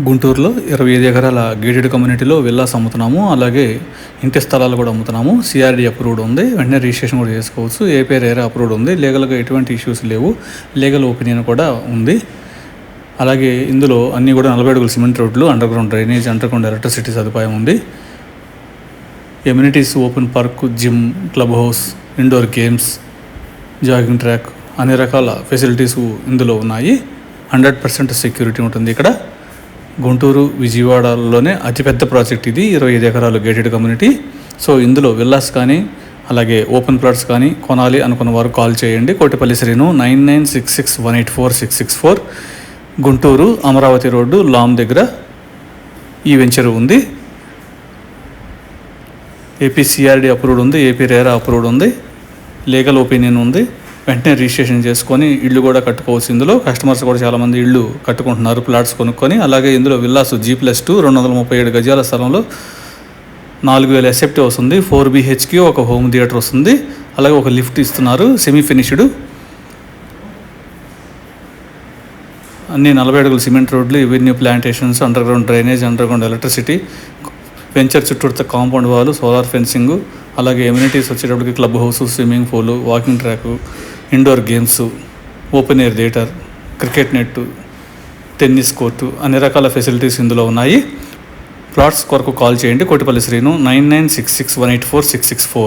గుంటూరులో 25 ఎకరాల గేటెడ్ కమ్యూనిటీలో విల్లాస్ అమ్ముతున్నాము. అలాగే ఇంటి స్థలాలు కూడా అమ్ముతున్నాము. సిఆర్డి అప్రూవ్డ్ ఉంది. వెంటనే రిజిస్ట్రేషన్ కూడా చేసుకోవచ్చు. ఏపీఆర్ అప్రూవ్డ్ ఉంది. లీగల్గా ఎటువంటి ఇష్యూస్ లేవు. లీగల్ ఒపీనియన్ కూడా ఉంది. అలాగే ఇందులో అన్నీ కూడా 40 అడుగుల సిమెంట్ రోడ్లు, underground drainage, underground electricity సదుపాయం ఉంది. Amenities, open park, gym, club house, indoor games, jogging track, అన్ని రకాల ఫెసిలిటీస్ ఇందులో ఉన్నాయి. 100% సెక్యూరిటీ ఉంటుంది. ఇక్కడ గుంటూరు, విజయవాడలోనే అతిపెద్ద ప్రాజెక్ట్ ఇది. 25 ఎకరాలు గేటెడ్ కమ్యూనిటీ. సో ఇందులో విల్లాస్ కానీ అలాగే ఓపెన్ ప్లాట్స్ కానీ కొనాలి అనుకున్న వారు కాల్ చేయండి. కోటిపల్లి శ్రీను 9966184664, గుంటూరు అమరావతి రోడ్డు లామ్ దగ్గర ఈ వెంచర్ ఉంది. ఏపీ సిఆర్డి అప్రూవ్డ్ ఉంది. ఏపీ రేరా అప్రూవ్డ్ ఉంది. లీగల్ ఒపీనియన్ ఉంది. వెంటనే రిజిస్ట్రేషన్ చేసుకొని ఇళ్ళు కూడా కట్టుకోవచ్చు. ఇందులో కస్టమర్స్ కూడా చాలామంది ఇళ్ళు కట్టుకుంటున్నారు, ప్లాట్స్ కొనుక్కొని. అలాగే ఇందులో విల్లాస్ G+2 237 గజాల స్థలంలో 4000 ఎస్ఎఫ్టీ వస్తుంది. 4 BHK, ఒక హోమ్ థియేటర్ వస్తుంది. అలాగే ఒక లిఫ్ట్ ఇస్తున్నారు, సెమీ ఫినిష్డ్. అన్ని 40 అడుగుల సిమెంట్ రోడ్లు, avenue plantations, underground drainage, underground electricity, venture చుట్టూతో కాంపౌండ్ వాల్, సోలార్ ఫెన్సింగ్, అలాగే ఎమ్యూనిటీస్ వచ్చేటప్పటికి club house, swimming pool, walking track, indoor games, open air theatre, cricket net, tennis court, అన్ని రకాల facilities ఇందులో ఉన్నాయి. Plots కొరకు call చేయండి. కోటిపల్లి శ్రీను 9966184664.